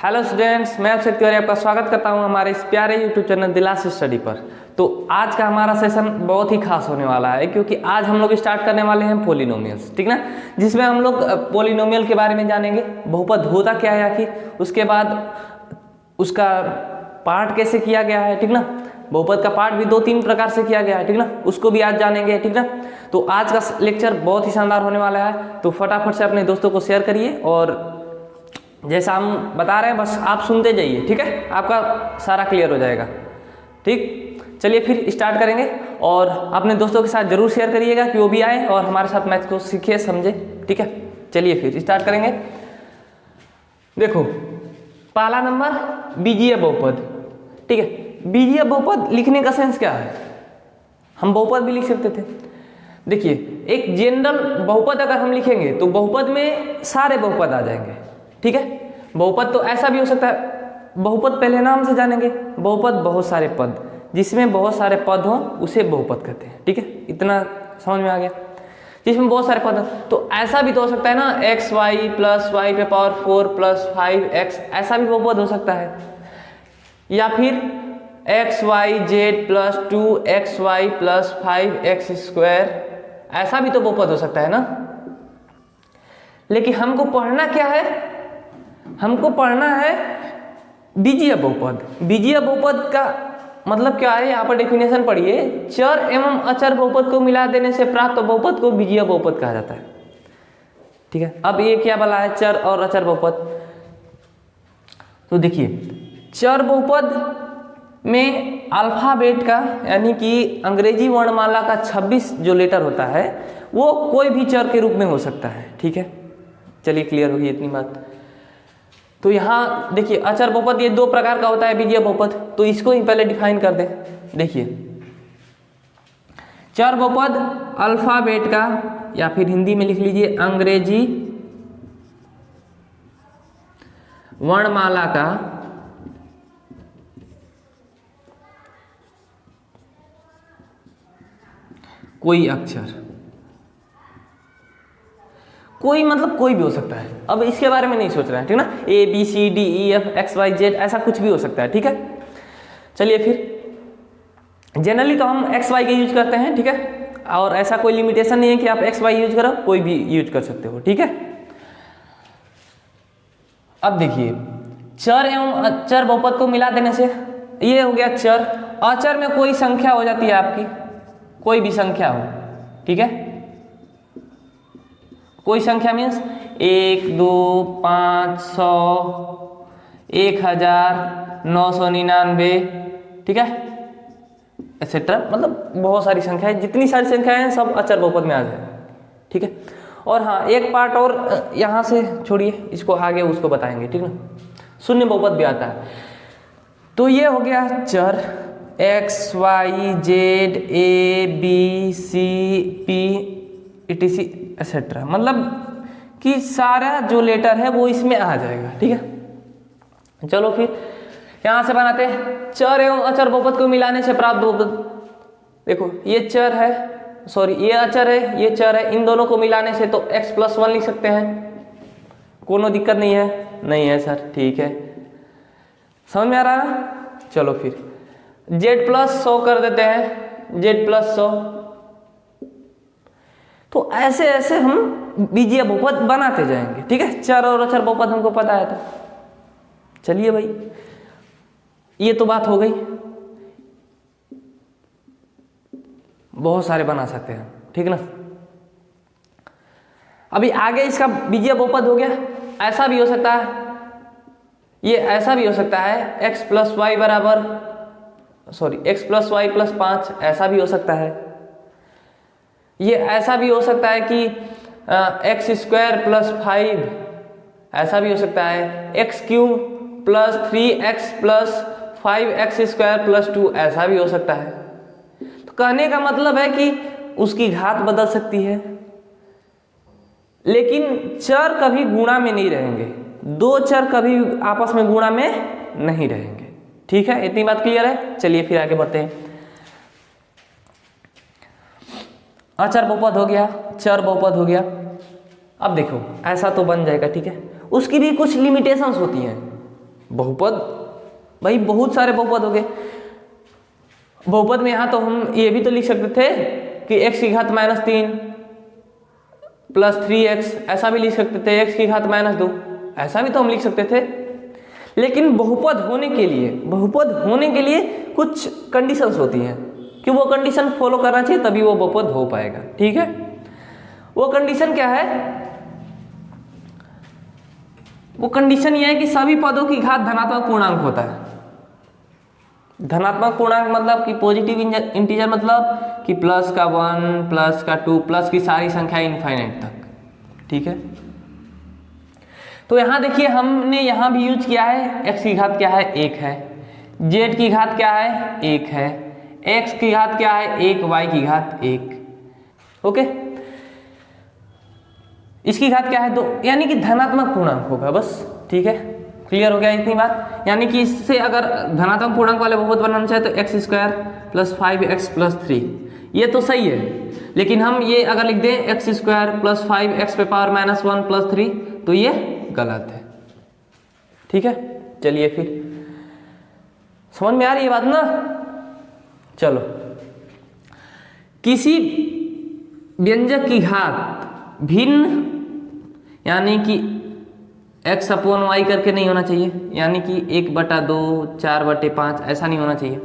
Hello students, मैं अक्षय तिवारी आपका स्वागत करता हूं हमारे इस प्यारे यूट्यूब चैनल दिलास स्टडी पर। तो आज का हमारा सेशन बहुत ही खास होने वाला है, क्योंकि आज हम लोग स्टार्ट करने वाले हैं पॉलिनोमियल्स, ठीक ना, जिसमें हम लोग पॉलिनोमियल के बारे में जानेंगे, बहुपद होता क्या है आखिर, उसके बाद उसका पार्ट कैसे किया गया है, ठीक ना, बहुपद का पार्ट भी 2-3 प्रकार से किया गया है, ठीक ना, उसको भी आज जानेंगे, ठीक ना। तो आज का लेक्चर बहुत ही शानदार होने वाला है, तो फटाफट से अपने दोस्तों को शेयर करिए और जैसा हम बता रहे हैं बस आप सुनते जाइए, ठीक है, आपका सारा क्लियर हो जाएगा। ठीक, चलिए फिर स्टार्ट करेंगे और अपने दोस्तों के साथ जरूर शेयर करिएगा कि वो भी आए और हमारे साथ मैथ को सीखे समझे, ठीक है। चलिए फिर स्टार्ट करेंगे। देखो, पहला नंबर बीजीय बहुपद, ठीक है। बीजीय बहुपद लिखने का सेंस क्या है, हम बहुपद भी लिख सकते थे। देखिए, एक जनरल बहुपद अगर हम लिखेंगे तो बहुपद में सारे बहुपद आ जाएंगे, ठीक है। बहुपद तो ऐसा भी हो सकता है, बहुपद पहले नाम से जानेंगे, बहुपद बहुत सारे पद, जिसमें बहुत सारे पद हों उसे बहुपद कहते हैं, ठीक है। इतना समझ में आ गया, जिसमें बहुत सारे पद। तो ऐसा भी तो हो सकता है ना, एक्स वाई प्लस वाई पे पावर 4 प्लस 5x, ऐसा भी बहुपद हो सकता है। या फिर x y z plus 2xy plus 5x square, ऐसा भी तो बहुपद हो सकता है ना। लेकिन हमको पढ़ना क्या है, हमको पढ़ना है बीजीय बहुपद। बीजीय बहुपद का मतलब क्या है, यहाँ पर डेफिनेशन पढ़िए, चर एवं अचर बहुपद को मिला देने से प्राप्त बहुपद को बीजीय बहुपद कहा जाता है, ठीक है। अब ये क्या बोला है, चर और अचर बहुपद। तो देखिए, चर बहुपद में अल्फाबेट का यानी कि अंग्रेजी वर्णमाला का 26 जो लेटर होता है वो कोई भी चर के रूप में हो सकता है, ठीक है। चलिए क्लियर होगी इतनी बात। तो यहाँ देखिए, अचर बहुपद ये 2 प्रकार का होता है बीजीय बहुपद, तो इसको ही पहले डिफाइन कर दें। देखिए, चर बहुपद अल्फाबेट का, या फिर हिंदी में लिख लीजिए अंग्रेजी वर्णमाला का कोई अक्षर, कोई मतलब कोई भी हो सकता है, अब इसके बारे में नहीं सोच रहे हैं, ठीक ना। A B C D E F X Y Z ऐसा कुछ भी हो सकता है, ठीक है। चलिए फिर, जनरली तो हम X Y का यूज करते हैं, ठीक है, और ऐसा कोई लिमिटेशन नहीं है कि आप X Y यूज करो, कोई भी यूज कर सकते हो, ठीक है। अब देखिए, चर एवं अचर बहुपद को मिला देने से ये हो गया चर। अचर में कोई संख्या हो जाती है आपकी, कोई भी संख्या हो, ठीक है। कोई संख्या मीन्स 1 2 5 100 1000 999, ठीक है, एक्सेट्रा, मतलब बहुत सारी संख्याएं, जितनी सारी संख्याएं हैं सब अचर बहुपद में आ जाए, ठीक है। और हाँ, एक पार्ट और यहाँ से छोड़िए, इसको आगे उसको बताएंगे, ठीक ना। शून्य बहुपद भी आता है। तो ये हो गया चर x y z a b c p etc etcetera, मतलब कि सारा जो लेटर है वो इसमें आ जाएगा, ठीक है। चलो फिर यहां से बनाते हैं, चर एवं अचर बहुपद को मिलाने से प्राप्त बहुपद। देखो, ये चर है, सॉरी ये अचर है, ये चर है, इन दोनों को मिलाने से तो x + 1 लिख सकते हैं, कोनो दिक्कत नहीं है, नहीं है सर, ठीक है, समझ में आ रहा है। चलो फिर z + 100 कर देते हैं, z + 100। तो ऐसे ऐसे हम बीजीय बहुपद बनाते जाएंगे, ठीक है। चर और अचर बहुपद हमको पता है। तो चलिए भाई, ये तो बात हो गई, बहुत सारे बना सकते हैं, ठीक ना। अभी आगे इसका बीजीय बहुपद हो गया, ऐसा भी हो सकता है, ये ऐसा भी हो सकता है x + y बराबर, सॉरी x + y + 5, ऐसा भी हो सकता है। ये ऐसा भी हो सकता है कि x² + 5, ऐसा भी हो सकता है, x³ + 3x + 5x² + 2, ऐसा भी हो सकता है। तो कहने का मतलब है कि उसकी घात बदल सकती है, लेकिन चर कभी गुणा में नहीं रहेंगे, 2 चर कभी आपस में गुणा में नहीं रहेंगे, ठीक है। इतनी बात क्लियर है। चलिए फिर आगे बढ़ते हैं। अचर बहुपद हो गया, चर बहुपद हो गया। अब देखो, ऐसा तो बन जाएगा, ठीक है। उसकी भी कुछ लिमिटेशंस होती हैं, बहुपद, भाई बहुत सारे बहुपद हो गए। बहुपद में यहाँ तो हम ये भी तो लिख सकते थे कि x की घात -3 प्लस 3x, ऐसा भी लिख सकते थे, x की घात -2, ऐसा भी तो हम लिख सकते थे। लेकिन बहुपद होने के लिए कुछ कंडीशंस होती हैं कि वो कंडीशन फॉलो करना चाहिए तभी वो बहुपद हो पाएगा। ठीक है, वो कंडीशन क्या है? वो कंडीशन ये है कि सभी पदों की घात धनात्मक पूर्णांक होता है। धनात्मक पूर्णांक मतलब कि पॉजिटिव इंटीजर, मतलब कि प्लस का 1 प्लस का 2 प्लस की सारी संख्या इनफाइनाइट तक। ठीक है, तो यहां देखिए हमने यहां भी यूज किया है, x की घात क्या है 1 है, z की घात क्या है 1 है, x की घात क्या है 1, y की घात 1। ओके, इसकी घात क्या है 2, यानी कि धनात्मक पूर्णांक होगा बस। ठीक है, क्लियर हो गया इतनी बात। यानी कि इससे अगर धनात्मक पूर्णांक वाले बहुपद बनाना चाहे तो x² + 5x + 3, ये तो सही है। लेकिन हम ये अगर लिख दें x² + 5x ⁻⁻1 + 3 तो ये गलत है। ठीक है, चलिए फिर समझ में आ रही है बात ना? चलो, किसी व्यंजक की घात भिन्न यानी कि x/y करके नहीं होना चाहिए, यानी कि 1/2 4/5 ऐसा नहीं होना चाहिए।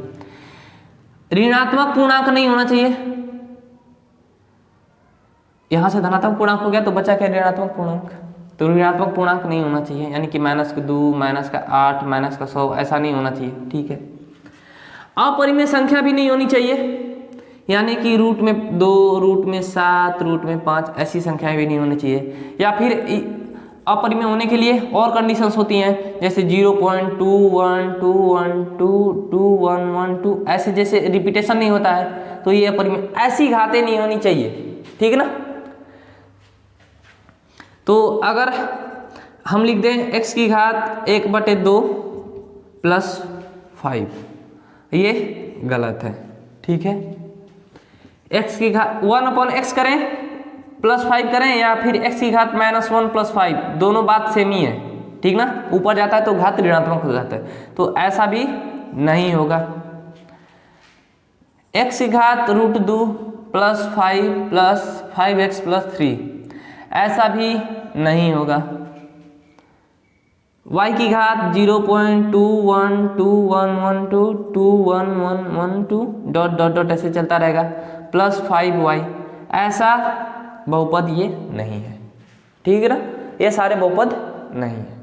ऋणात्मक पूर्णांक नहीं होना चाहिए, यहां से धनात्मक पूर्णांक हो गया तो बचा क्या ऋणात्मक पूर्णांक, तो ऋणात्मक पूर्णांक नहीं होना चाहिए, यानी कि -2 -8 -100 ऐसा नहीं होना चाहिए। ठीक है, अपरिमेय संख्या भी नहीं होनी चाहिए, यानी कि रूट में 2 रूट में 7 रूट में 5 ऐसी संख्याएं भी नहीं होनी चाहिए। या फिर अपरिमेय होने के लिए और कंडीशंस होती हैं, जैसे 0.2121222112 ऐसे, जैसे रिपीटेशन नहीं होता है तो ये अपरिमेय, ऐसी घातें नहीं होनी चाहिए। ठीक है ना? तो अगर हम लिख दें x की घात 1/2 + 5, ये गलत है। ठीक है, x की घात 1/x करें +5 करें, या फिर x की घात -1 + 5, दोनों बात सेम ही है। ठीक ना? ऊपर जाता है तो घात ऋणात्मक हो जाता है, तो ऐसा भी नहीं होगा। x की घात √2 + 5 + 5x + 3 ऐसा भी नहीं होगा। y की घात 0.212112211112 ऐसे चलता रहेगा +5y, ऐसा बहुपद ये नहीं है। ठीक है ना? ये सारे बहुपद नहीं है।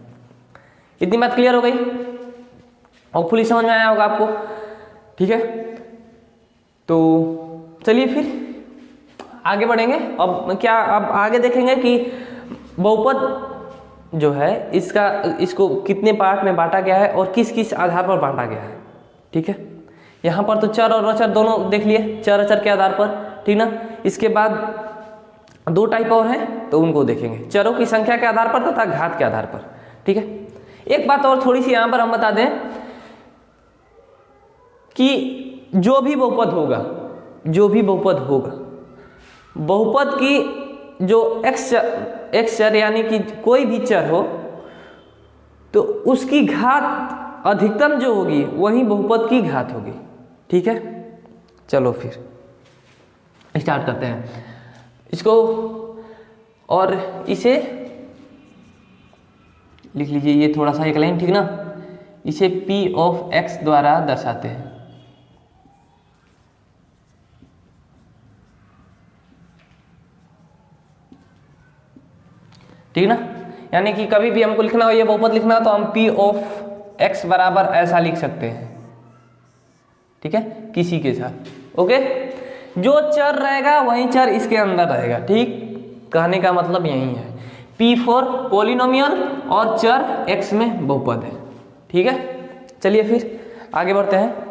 इतनी बात क्लियर हो गई? होपफुली समझ में आया होगा आपको। ठीक है, तो चलिए फिर आगे बढ़ेंगे। अब क्या, अब आगे देखेंगे कि बहुपद जो है इसको कितने पार्ट में बांटा गया है और किस किस आधार पर बांटा गया है। ठीक है, यहाँ पर तो चर और अचर दोनों देख लिए, चर अचर के आधार पर। ठीक ना? इसके बाद 2 टाइप और हैं तो उनको देखेंगे, चरों की संख्या के आधार पर तथा घात के आधार पर। ठीक है, एक बात और थोड़ी सी यहाँ पर हम बता दें कि जो भी बहुपद होगा बहुपद की जो x चर यानी कि कोई भी चर हो तो उसकी घात अधिकतम जो होगी वही बहुपद की घात होगी। ठीक है, चलो फिर स्टार्ट करते हैं इसको, और इसे लिख लीजिए, ये थोड़ा सा एक लाइन। ठीक ना? इसे p(x) द्वारा दर्शाते हैं। ठीक ना? यानी कि कभी भी हमको लिखना हो, ये बहुपद लिखना हो तो हम p(x) बराबर ऐसा लिख सकते हैं। ठीक है, किसी के साथ। ओके, जो चर रहेगा वही चर इसके अंदर रहेगा। ठीक, कहने का मतलब यही है। p फॉर पॉलिनोमियल और चर x में बहुपद है। ठीक है, चलिए फिर आगे बढ़ते हैं।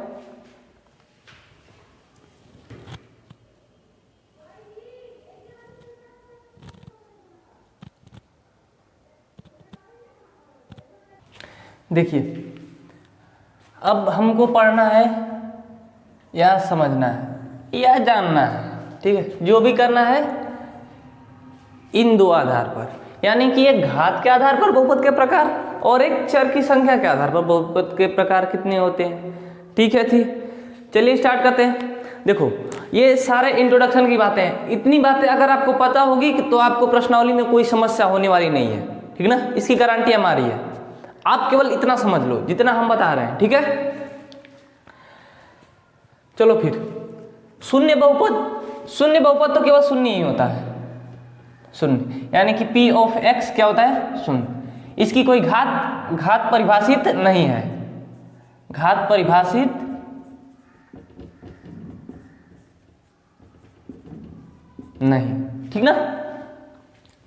देखिए, अब हमको पढ़ना है या समझना है या जानना है। ठीक है, जो भी करना है इन 2 आधार पर, यानी कि एक घात के आधार पर बहुपद के प्रकार और एक चर की संख्या के आधार पर बहुपद के प्रकार कितने होते हैं। ठीक है थी, चलिए स्टार्ट करते हैं। देखो ये सारे इंट्रोडक्शन की बातें हैं, इतनी बातें अगर आपको पता होगी तो आपको प्रश्नावली में कोई समस्या होने वाली नहीं है, ठीक ना, इसकी गारंटी हमारी है। आप केवल इतना समझ लो जितना हम बता रहे हैं, ठीक है। चलो फिर शून्य बहुपद तो केवल शून्य ही होता है, शून्य, यानी कि p ऑफ x क्या होता है, शून्य। इसकी कोई घात परिभाषित नहीं है, घात परिभाषित नहीं, ठीक ना,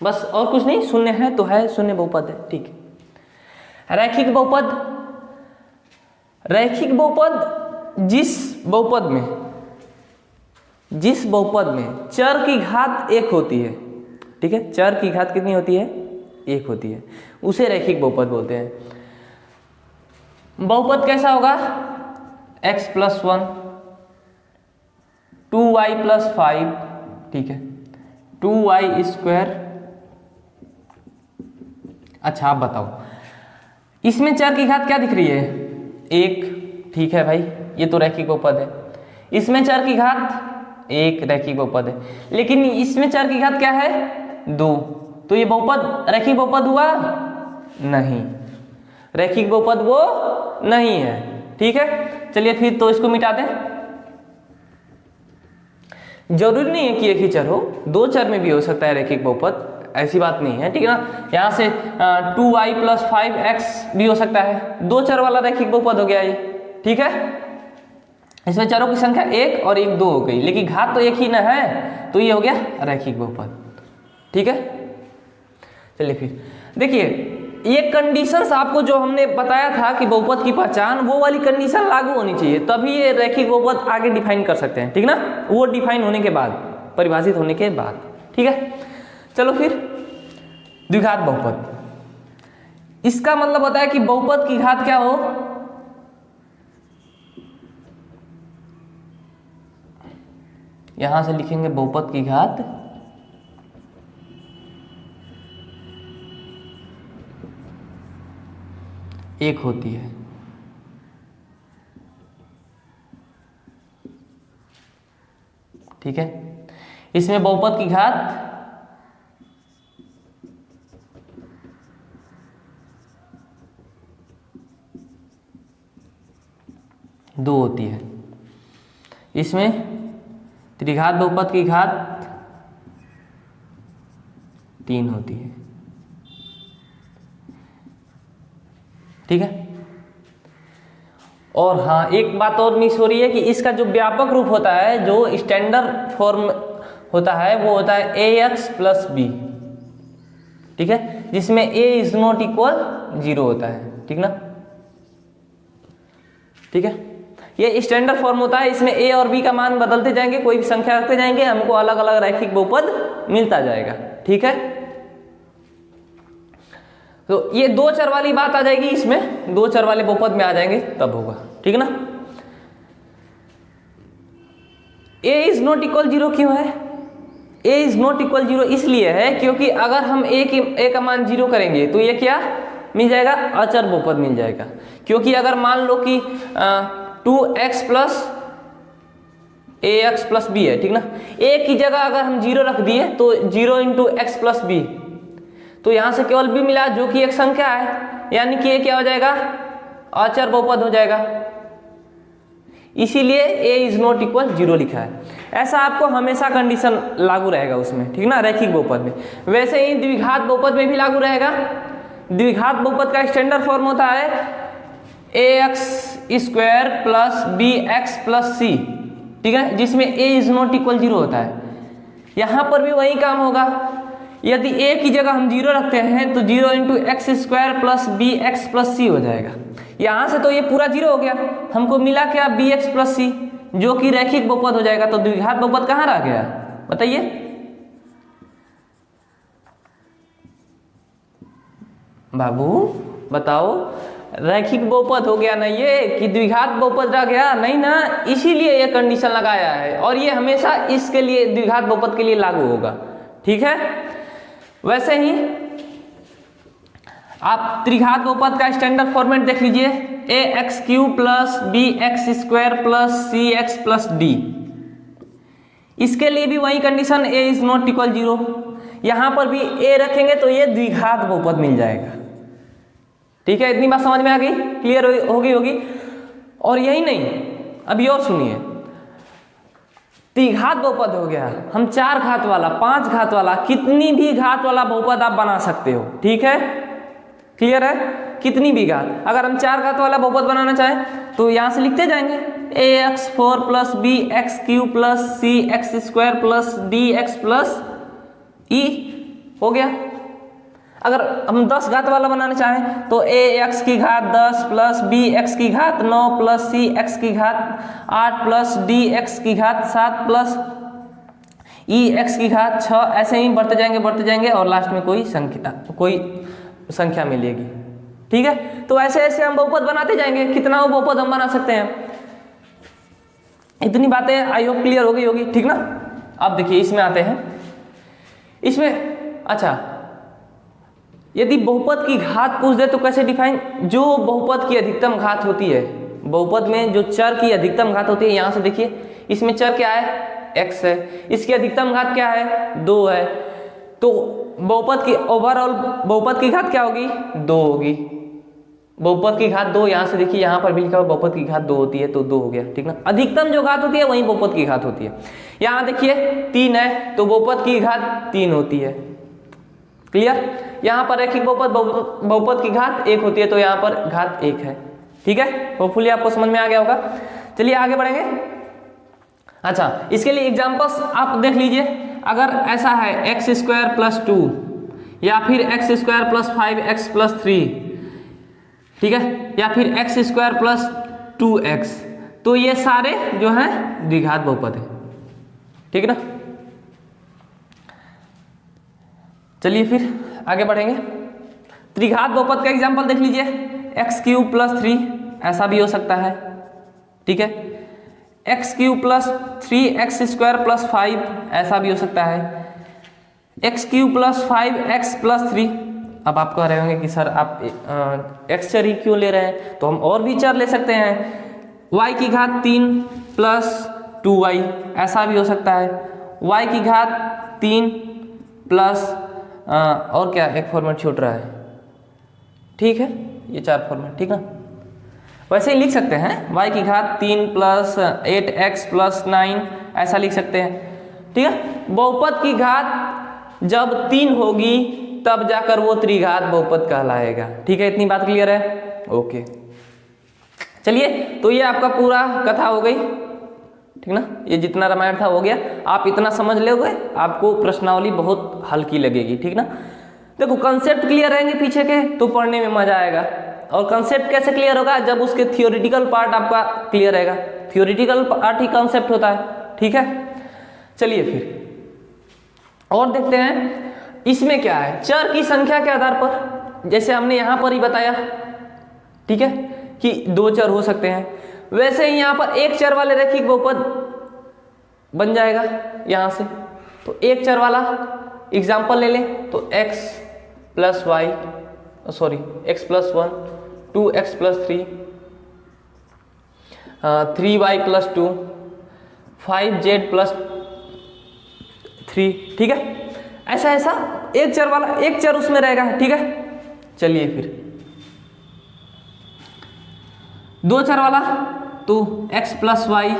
बस और कुछ नहीं, शून्य है तो है, शून्य बहुपद है, ठीक है। रैखिक बहुपद जिस बहुपद में चर की घात एक होती है, ठीक है, चर की घात कितनी होती है, एक होती है, उसे रैखिक बहुपद बोलते हैं। बहुपद कैसा होगा, x + 1 2y + 5, ठीक है, 2y²। अच्छा आप बताओ इसमें चर की घात क्या दिख रही है, एक, ठीक है भाई, ये तो रैखिक बहुपद है। इसमें चर की घात एक, रैखिक बहुपद है, लेकिन इसमें चर की घात क्या है, 2, तो ये बहुपद रैखिक बहुपद हुआ नहीं, रैखिक बहुपद वो नहीं है, ठीक है। चलिए फिर तो इसको मिटा दें। जरूरी नहीं है कि एक ही चर हो, दो चर में भी हो सकता है रैखिक बहुपद, ऐसी बात नहीं है, ठीक है ना। यहाँ से 2y + 5x भी हो सकता है, दो चर वाला रैखिक बहुपद हो गया ये, ठीक है। इसमें चरों की संख्या एक और एक 2 हो गई, लेकिन घात तो एक ही ना है, तो ये हो गया रैखिक बहुपद, ठीक है। चलिए फिर देखिए, ये कंडीशंस आपको जो हमने बताया था कि बहुपद की पहचान, वो वाली कंडीशन लागू होनी चाहिए, तभी ये रैखिक बहुपद आगे डिफाइन कर सकते हैं, ठीक ना, वो डिफाइन होने के बाद, परिभाषित होने के बाद, ठीक है। चलो फिर द्विघात बहुपद, इसका मतलब होता है कि बहुपद की घात क्या हो, यहां से लिखेंगे बहुपद की घात एक होती है, ठीक है। इसमें बहुपद की घात दो होती है, इसमें त्रिघात बहुपद की घात 3 होती है, ठीक है। और हाँ एक बात और मिस हो रही है कि इसका जो व्यापक रूप होता है, जो स्टैंडर्ड फॉर्म होता है, वो होता है ax + b, ठीक है, जिसमें a ≠ 0 होता है, ठीक ना, ठीक है। ये स्टैंडर्ड फॉर्म होता है, इसमें a और b का मान बदलते जाएंगे, कोई भी संख्या रखते जाएंगे, हमको अलग अलग रैखिक बहुपद मिलता जाएगा, ठीक है। तो ये दो चर वाली बात आ जाएगी, इसमें दो चर वाले बहुपद में आ जाएंगे तब होगा, ठीक है ना। a ≠ 0 क्यों है, a ≠ 0 इसलिए है क्योंकि अगर हम a का मान 0 करेंगे तो ये क्या मिल जाएगा, अचर बहुपद मिल जाएगा। क्योंकि अगर मान लो कि 2x + ax + b है, ठीक ना, a की जगह अगर हम 0 रख दिए तो 0 × x + b, तो यहां से केवल b मिला जो कि एक संख्या है, यानी कि ये क्या हो जाएगा, अचर बहुपद हो जाएगा, इसीलिए a ≠ 0 लिखा है। ऐसा आपको हमेशा कंडीशन लागू रहेगा उसमें, ठीक ना, रैखिक बहुपद में। वैसे ही द्विघात बहुपद में भी लागू रहेगा। द्विघात बहुपद का स्टैंडर्ड फॉर्म होता है ax² + bx + c, ठीक है, जिसमें a ≠ 0 होता है। यहां पर भी वही काम होगा, यदि a की जगह हम 0 रखते हैं तो 0 × x² + bx + c हो जाएगा। यहां से तो ये पूरा 0 हो गया, हमको मिला क्या, bx + c, जो कि रैखिक बहुपद हो जाएगा। तो द्विघात बहुपद कहाँ रह गया, बताइए। बाबू बताओ, रैखिक बहुपद हो गया ना ये, कि द्विघात बहुपद रह गया, नहीं ना, इसीलिए ये कंडीशन लगाया है, और ये हमेशा इसके लिए, द्विघात बहुपद के लिए लागू होगा, ठीक है। वैसे ही आप त्रिघात बहुपद का स्टैंडर्ड फॉर्मेट देख लीजिए, a x cube plus b x square plus c x plus d. इसके लिए भी वही condition, a is not equal 0। यहां पर भी ए रखेंगे तो ये द्विघात बहुपद मिल जाएगा। ठीक है, इतनी बात समझ में आ गई, क्लियर होगी। और यही नहीं, अभी और सुनिए, त्रिघात बहुपद हो गया, हम 4 घात वाला, 5 घात वाला, कितनी भी घात वाला बहुपद आप बना सकते हो। ठीक है, क्लियर है, कितनी भी घात। अगर हम 4 घात वाला बहुपद बनाना चाहें तो यहां से लिखते जाएंगे, a x 4 plus b x cube plus c x square plus d x plus e, हो गया। अगर हम 10 घात वाला बनाना चाहें तो ए एक्स की घात 10 प्लस बी एक्स की घात 9 प्लस सी एक्स की घात 8 प्लस डी एक्स की घात 7 प्लस ई एक्स की घात 6, ऐसे ही बढ़ते जाएंगे और लास्ट में कोई संख्या मिलेगी। ठीक है, तो ऐसे ऐसे हम बहुपद बनाते जाएंगे, कितना बहुपद हम बना सकते हैं। इतनी बातें आई होप क्लियर हो गई होगी। ठीक ना, अब देखिए इसमें आते हैं। इसमें अच्छा, यदि बहुपद की घात पूछ दे तो कैसे डिफाइन, जो बहुपद की अधिकतम घात होती है, बहुपद में जो चर की अधिकतम घात होती है, यहां से देखिए इसमें चर क्या है, x है, इसकी अधिकतम घात क्या है, 2 है, तो बहुपद की ओवरऑल बहुपद की घात क्या होगी, 2 होगी। बहुपद की घात 2, यहां से देखिए यहां पर भी लिखा हुआ बहुपद की घात 2 होती है, तो 2 हो गया। ठीक ना, अधिकतम जो घात होती है वही बहुपद की घात होती है। यहां देखिए 3 है तो बहुपद की घात 3 होती है। क्लियर, यहां पर रैखिक बहुपद की घात 1 होती है, तो यहां पर घात 1 है। ठीक है, होपफुली आपको समझ में आ गया होगा। चलिए आगे बढ़ेंगे। अच्छा, इसके लिए एग्जांपल्स आप देख लीजिए। अगर ऐसा है एक्स स्क्वायर प्लस 2 या फिर x square plus 5x plus 3, ठीक है, या फिर एक्स स्क्वायर प्लस 2x, तो ये सारे जो हैं द्विघात बहुपद है। ठीक है ना, चलिए फिर आगे बढ़ेंगे। त्रिघात बहुपद का एग्जांपल देख लीजिए, एक्स क्यूब प्लस 3, ऐसा भी हो सकता है। ठीक है, x cube plus 3x square plus 5, ऐसा भी हो सकता है। X cube plus 5x plus 3। अब आप कह रहे होंगे कि सर आप एक्स चर ही क्यों ले रहे हैं, तो हम और भी चर ले सकते हैं। y की घात 3 प्लस 2y, ऐसा भी हो सकता है। y की घात 3 प्लस और क्या एक फॉर्मेट छूट रहा है। ठीक है, ये 4 फॉर्मेट। ठीक ना, वैसे ही लिख सकते हैं, y की घात 3 प्लस 8x प्लस 9, ऐसा लिख सकते हैं। ठीक है, बहुपद की घात जब 3 होगी तब जाकर वो त्रिघात बहुपद कहलाएगा। ठीक है, इतनी बात क्लियर है। ओके, चलिए, तो ये आपका पूरा कथा हो गई। ठीक ना, ये जितना रामायण था हो गया। आप इतना समझ लोगे, आपको प्रश्नावली बहुत हल्की लगेगी। ठीक ना, देखो कंसेप्ट क्लियर रहेंगे पीछे के तो पढ़ने में मजा आएगा। और कंसेप्ट कैसे क्लियर होगा, जब उसके थियोरिटिकल पार्ट आपका क्लियर रहेगा। थियोरिटिकल पार्ट ही कंसेप्ट होता है। ठीक है, चलिए फिर और देखते हैं इसमें क्या है। चर की संख्या के आधार पर, जैसे हमने यहां पर ही बताया, ठीक है, कि 2 चर हो सकते हैं, वैसे ही यहां पर एक चर वाले रैखिक बहुपद बन जाएगा यहां से। तो एक चर वाला एग्जाम्पल ले लें तो x plus y, sorry x plus 1, 2x plus 3, 3y plus 2, 5z plus 3। ठीक है, ऐसा ऐसा एक चर वाला एक चर उसमें रहेगा। ठीक है, चलिए फिर 2 चर वाला तो x plus y,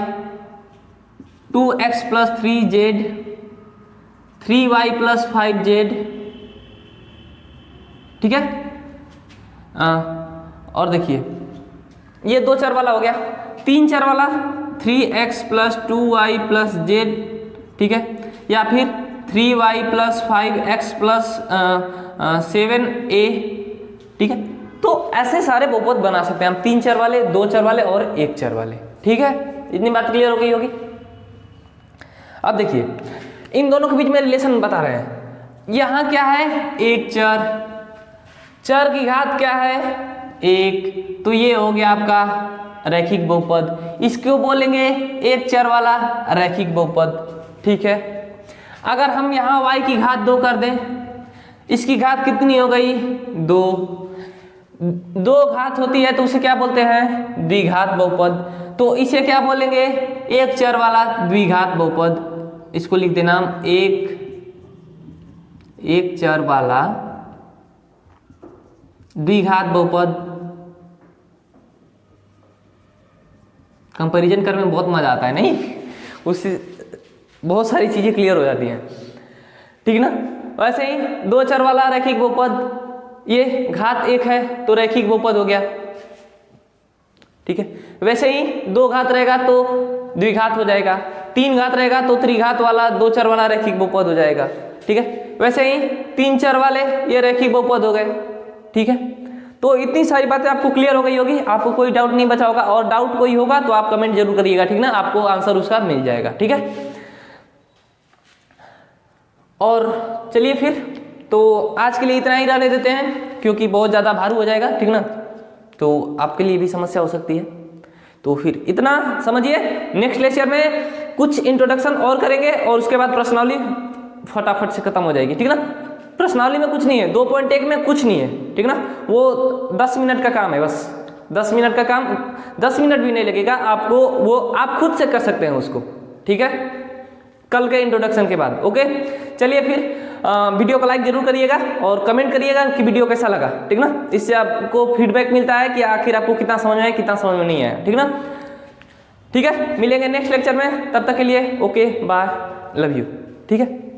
2x plus 3z, 3y plus 5z। ठीक है, और देखिए ये 2 चर वाला हो गया। 3 चर वाला 3x plus 2y plus z, ठीक है, या फिर 3y plus 5x plus 7a। ठीक है, तो ऐसे सारे बहुपद बना सकते हैं हम, 3 चर वाले, 2 चर वाले और 1 चर वाले। ठीक है, इतनी बात क्लियर हो गई होगी। अब देखिए इन दोनों के बीच में रिलेशन बता रहे हैं। यहां क्या है, एक चर, चर की घात क्या है, 1, तो ये हो गया आपका रैखिक बहुपद। इसको बोलेंगे एक चर वाला रैखिक बहुपद। ठीक है, अगर हम यहाँ y की घात 2 कर दें, इसकी घात कितनी हो गई, 2, दो घात होती है तो उसे क्या बोलते हैं, द्विघात बहुपद। तो इसे क्या बोलेंगे, एक चर वाला द्विघात बहुपद। इसको लिख देना एक चर वाला द्विघात बहुपद। कंपैरिजन करने में बहुत मजा आता है नहीं, उससे बहुत सारी चीजें क्लियर हो जाती हैं, ठीक ना। वैसे ही दो चर वाला रैखिक बहुपद, ये घात एक है तो रैखिक बहुपद हो गया, ठीक है। वैसे ही दो घात रहेगा तो द्विघात हो जाएगा, तीन घात रहेगा तो त्रिघात वाला दो चर वाला रैखिक बहुपद हो जाएगा, ठीक है। वैसे ही तीन चर वाले ये रैखिक बहुपद हो गए, ठीक है। तो इतनी सारी बातें आपको क्लियर हो गई होगी, आपको कोई डाउट नहीं बचा होगा, और डाउट कोई होगा तो आप कमेंट जरूर करिएगा, ठीक ना, आपको आंसर उसका मिल जाएगा, ठीक है। और चलिए फिर तो आज के लिए इतना ही रहने देते हैं, क्योंकि बहुत ज़्यादा भारी हो जाएगा, ठीक ना, तो आपके लिए भी समस्या हो सकती है। तो फिर इतना समझिए, नेक्स्ट लेक्चर में कुछ इंट्रोडक्शन और करेंगे और उसके बाद प्रश्नावली फटाफट से खत्म हो जाएगी, ठीक ना। प्रश्नावली में कुछ नहीं है, 2.1 में कुछ नहीं है, ठीक ना, वो 10 मिनट का काम है, बस 10 मिनट का काम, 10 मिनट भी नहीं लगेगा आपको, वो आप खुद से कर सकते हैं उसको, ठीक है, कल के इंट्रोडक्शन के बाद। ओके, चलिए फिर वीडियो को लाइक जरूर करिएगा और कमेंट करिएगा कि वीडियो कैसा लगा, ठीक ना, इससे आपको फीडबैक मिलता है कि आखिर आपको कितना समझ में आया, कितना समझ में नहीं आया, ठीक ना। ठीक है, मिलेंगे नेक्स्ट लेक्चर में, तब तक के लिए ओके बाय, लव यू, ठीक है।